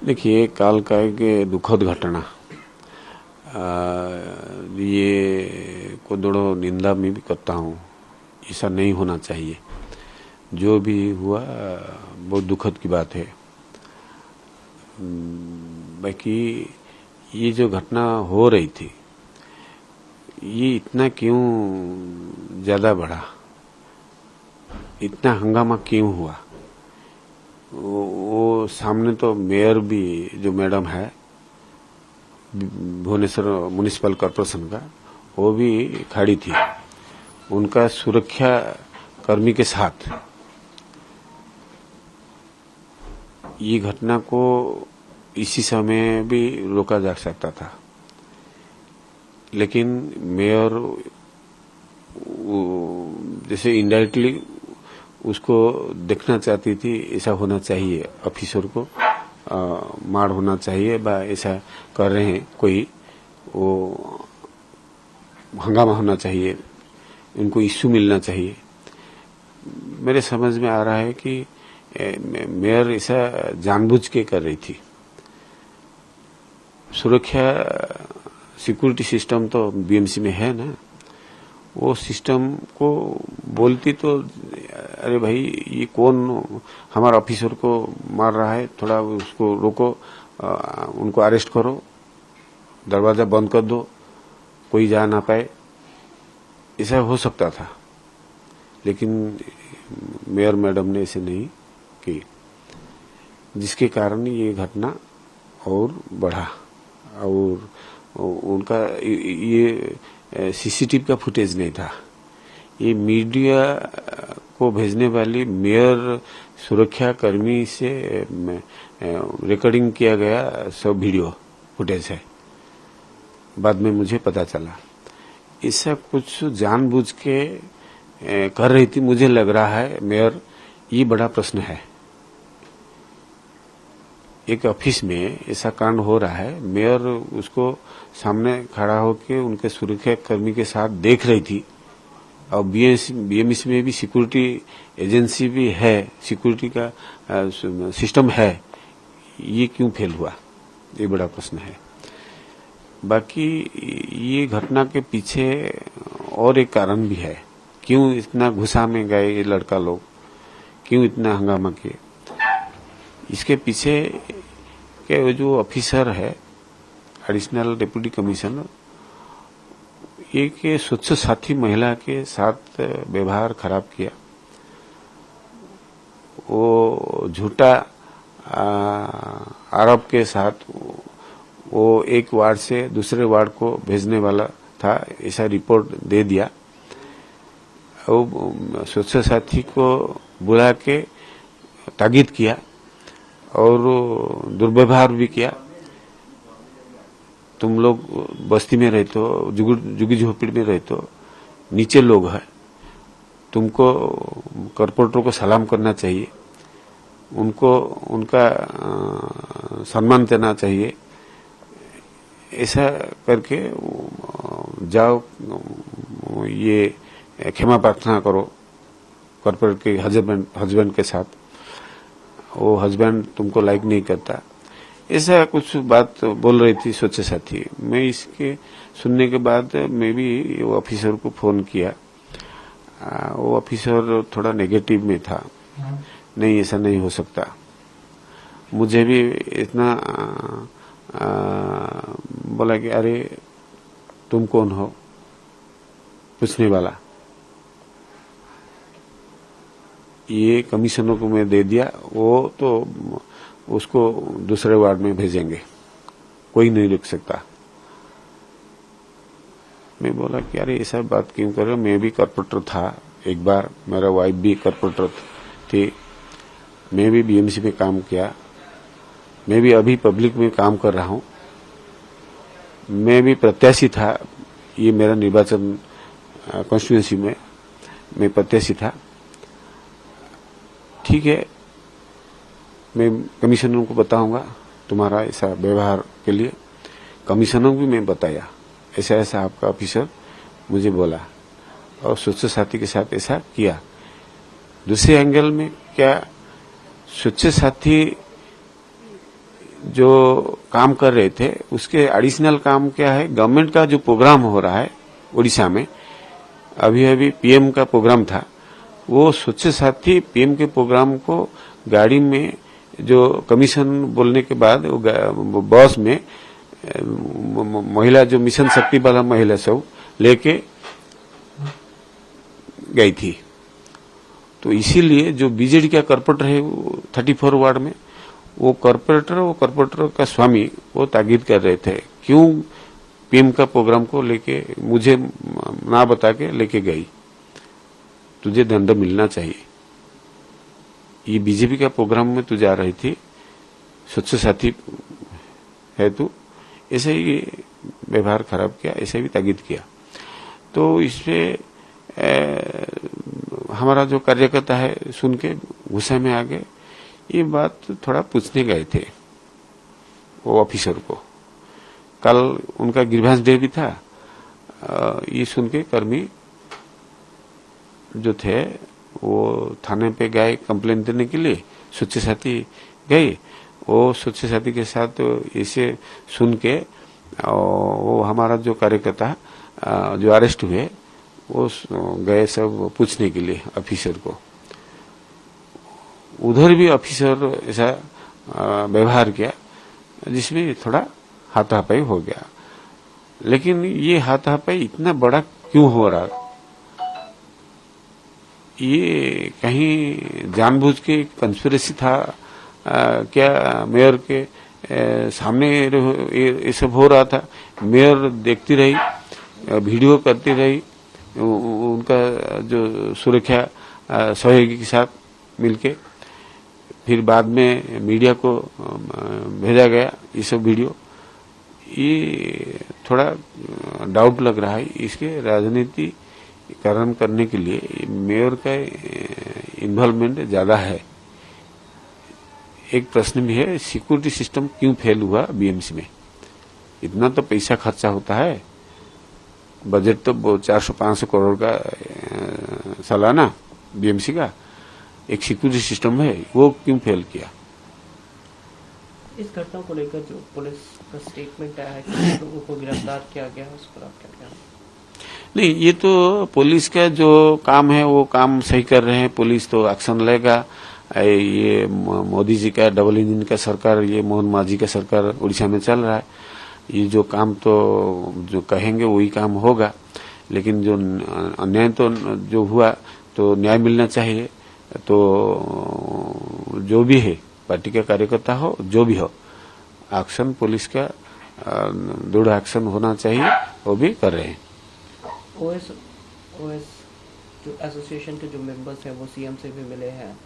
देखिए, काल का एक दुखद घटना ये को दृढ़ निंदा में भी करता हूँ। ऐसा नहीं होना चाहिए। जो भी हुआ बहुत दुखद की बात है। बाकी ये जो घटना हो रही थी, ये इतना क्यों ज्यादा बढ़ा, इतना हंगामा क्यों हुआ? वो सामने तो मेयर भी जो मैडम है भुवनेश्वर म्युनिसिपल कॉर्पोरेशन का, वो भी खड़ी थी उनका सुरक्षा कर्मी के साथ। ये घटना को इसी समय भी रोका जा सकता था, लेकिन मेयर जैसे इनडायरेक्टली उसको देखना चाहती थी। ऐसा होना चाहिए, ऑफिसर को मार होना चाहिए, ऐसा कर रहे हैं कोई, वो हंगामा होना चाहिए, उनको इश्यू मिलना चाहिए। मेरे समझ में आ रहा है कि मेयर ऐसा जानबूझ के कर रही थी। सुरक्षा सिक्योरिटी सिस्टम तो बीएमसी में है ना, वो सिस्टम को बोलती तो अरे भाई ये कौन हमारे ऑफिसर को मार रहा है, थोड़ा उसको रोको, उनको अरेस्ट करो, दरवाजा बंद कर दो, कोई जा ना पाए, ऐसा हो सकता था। लेकिन मेयर मैडम ने ऐसे नहीं की, जिसके कारण ये घटना और बढ़ा। और उनका ये सीसीटीवी का फुटेज नहीं था, ये मीडिया को भेजने वाली मेयर सुरक्षा कर्मी से रिकॉर्डिंग किया गया सब वीडियो फुटेज है। बाद में मुझे पता चला ऐसा कुछ जानबूझ के कर रही थी। मुझे लग रहा है मेयर, ये बड़ा प्रश्न है। एक ऑफिस में ऐसा कांड हो रहा है, मेयर उसको सामने खड़ा होकर उनके सुरक्षा कर्मी के साथ देख रही थी, और बीएमसी में भी सिक्योरिटी एजेंसी भी है, सिक्योरिटी का सिस्टम है, ये क्यों फेल हुआ? ये बड़ा प्रश्न है। बाकी ये घटना के पीछे और एक कारण भी है, क्यों इतना गुस्सा में गए ये लड़का लोग, क्यों इतना हंगामा किए? इसके पीछे के जो ऑफिसर है, एडिशनल डिप्टी कमिश्नर, एक स्वच्छ साथी महिला के साथ व्यवहार खराब किया। वो झूठा आरोप के साथ वो एक वार्ड से दूसरे वार्ड को भेजने वाला था, ऐसा रिपोर्ट दे दिया। वो स्वच्छ साथी को बुला के ताकीद किया और दुर्व्यवहार भी किया। तुम लोग बस्ती में रहते हो, जुगी झोपड़ी में रहते हो, नीचे लोग हैं, तुमको कॉर्पोरेटर को सलाम करना चाहिए, उनको उनका सम्मान देना चाहिए। ऐसा करके जाओ, ये क्षमा प्रार्थना करो कॉर्पोरेट के हस्बैंड के साथ। वो हस्बैंड तुमको लाइक नहीं करता, ऐसा कुछ बात बोल रही थी स्वच्छ साथी। मैं इसके सुनने के बाद मैं भी वो ऑफिसर को फोन किया। वो ऑफिसर थोड़ा नेगेटिव में था, नहीं ऐसा नहीं हो सकता। मुझे भी इतना बोला कि अरे तुम कौन हो पूछने वाला? ये कमिश्नर को मैं दे दिया, वो तो उसको दूसरे वार्ड में भेजेंगे, कोई नहीं लिख सकता। मैं बोला कि अरे ऐसा बात क्यों कर रहे हो? मैं भी कॉर्पोरेटर था एक बार, मेरा वाइफ भी कॉर्पोरेटर थी, मैं भी बीएमसी में काम किया, मैं भी अभी पब्लिक में काम कर रहा हूं, मैं भी प्रत्याशी था। ये मेरा निर्वाचन कॉन्स्टिट्यूएंसी में मैं प्रत्याशी था। ठीक है, मैं कमिश्नर को बताऊंगा तुम्हारा ऐसा व्यवहार के लिए। कमिश्नर को भी मैं बताया, ऐसा ऐसा आपका ऑफिसर मुझे बोला, और स्वच्छ साथी के साथ ऐसा किया। दूसरे एंगल में क्या स्वच्छ साथी जो काम कर रहे थे उसके एडिशनल काम क्या है, गवर्नमेंट का जो प्रोग्राम हो रहा है उड़ीसा में, अभी पीएम का प्रोग्राम था, वो स्वच्छ साथी पीएम के प्रोग्राम को गाड़ी में जो कमीशन बोलने के बाद वो बस में महिला जो मिशन शक्ति वाला महिला सब लेके गई थी। तो इसीलिए जो बीजेडी का कॉर्पोरेटर है 34 वार्ड में, वो कॉर्पोरेटर का स्वामी वो ताकीद कर रहे थे, क्यों पीएम का प्रोग्राम को लेके मुझे ना बता के लेके गई, तुझे दंड मिलना चाहिए। ये बीजेपी का प्रोग्राम में तू जा रही थी, स्वच्छ साथी है तू, ऐसे ही व्यवहार खराब किया, ऐसे भी ताकीद किया। तो इसपे हमारा जो कार्यकर्ता है सुन के गुस्से में आ गए। ये बात थोड़ा पूछने गए थे वो ऑफिसर को, कल उनका ग्रीवेंस डे भी था। ये सुन के कर्मी जो थे वो थाने पे गए कंप्लेंट देने के लिए, स्वच्छ साथी गए, वो स्वच्छ साथी के साथ इसे सुन के वो हमारा जो कार्यकर्ता जो अरेस्ट हुए वो गए सब पूछने के लिए ऑफिसर को। उधर भी ऑफिसर ऐसा व्यवहार किया जिसमें थोड़ा हाथापाई हो गया। लेकिन ये हाथापाई इतना बड़ा क्यों हो रहा, ये कहीं जानबूझ के कंस्पिरेसी था क्या? मेयर के सामने ये सब हो रहा था, मेयर देखती रही, वीडियो करती रही, उनका जो सुरक्षा सहयोगी के साथ मिलके, फिर बाद में मीडिया को भेजा गया ये सब वीडियो। ये थोड़ा डाउट लग रहा है, इसके राजनीतिकरण करने के लिए मेयर का इन्वॉल्वमेंट ज्यादा है। एक प्रश्न भी है, सिक्योरिटी सिस्टम क्यों फेल हुआ बीएमसी में? इतना तो पैसा खर्चा होता है, बजट तो 400-500 करोड़ का सालाना बीएमसी का, एक सिक्योरिटी सिस्टम है, वो क्यों फेल किया? इस घटना को लेकर जो पुलिस का स्टेटमेंट आया है कि लोगों को गिरफ्तार किया गया, उस पर आप क्या कहना? नहीं, ये तो पुलिस का जो काम है वो काम सही कर रहे हैं, पुलिस तो एक्शन लेगा। ये मोदी जी का डबल इंजन का सरकार, ये मोहन मांझी का सरकार उड़ीसा में चल रहा है। ये जो काम तो जो कहेंगे वही काम होगा, लेकिन जो अन्याय तो जो हुआ तो न्याय मिलना चाहिए। तो जो भी है, पार्टी का कार्यकर्ता हो, जो भी हो, एक्शन पुलिस का दृढ़ एक्शन होना चाहिए, वो भी कर रहे हैं। ओएस जो एसोसिएशन के जो मेंबर्स हैं वो सीएम से भी मिले हैं,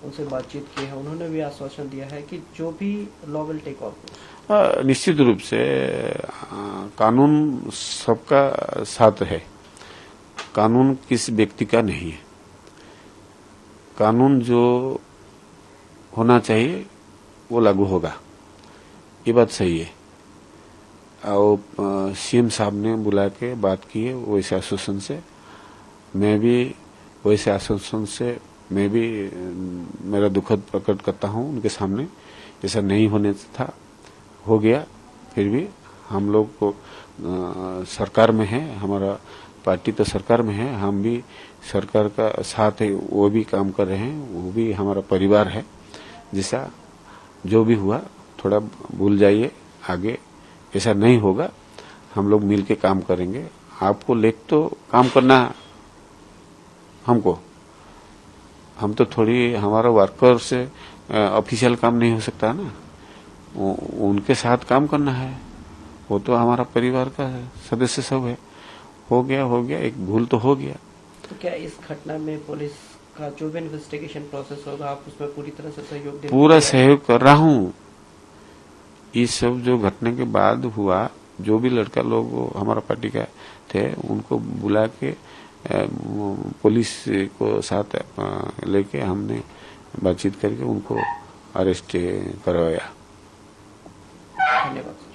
उनसे बातचीत की है, उन्होंने भी आश्वासन दिया है कि जो भी लॉ विल टेक ऑफ। निश्चित रूप से कानून सबका साथ है, कानून किस व्यक्ति का नहीं है। कानून जो होना चाहिए वो लागू होगा, ये बात सही है। और सीएम साहब ने बुला के बात की है वैसे आश्वासन से, मैं भी वैसे आश्वासन से मैं भी मेरा दुखद प्रकट करता हूं उनके सामने। ऐसा नहीं होने था, हो गया। फिर भी हम लोग को सरकार में है, हमारा पार्टी तो सरकार में है, हम भी सरकार का साथ है, वो भी काम कर रहे हैं, वो भी हमारा परिवार है। जैसा जो भी हुआ थोड़ा भूल जाइए, आगे ऐसा नहीं होगा, हम लोग मिल के काम करेंगे। आपको लेख तो काम करना हमको, हम तो थोड़ी, हमारा वर्कर से ऑफिशियल काम नहीं हो सकता ना, उनके साथ काम करना है, वो तो हमारा परिवार का सदस्य सब है। हो गया, एक भूल तो हो गया। तो क्या इस घटना में पुलिस का जो भी इन्वेस्टिगेशन प्रोसेस होगा आप उसमें पूरी तरह से सहयोग देंगे? पूरा सहयोग कर रहा हूँ। ये सब जो घटना के बाद हुआ, जो भी लड़का लोग हमारा पार्टी का थे उनको बुला के पुलिस को साथ लेके हमने बातचीत करके उनको अरेस्ट करवाया। धन्यवाद।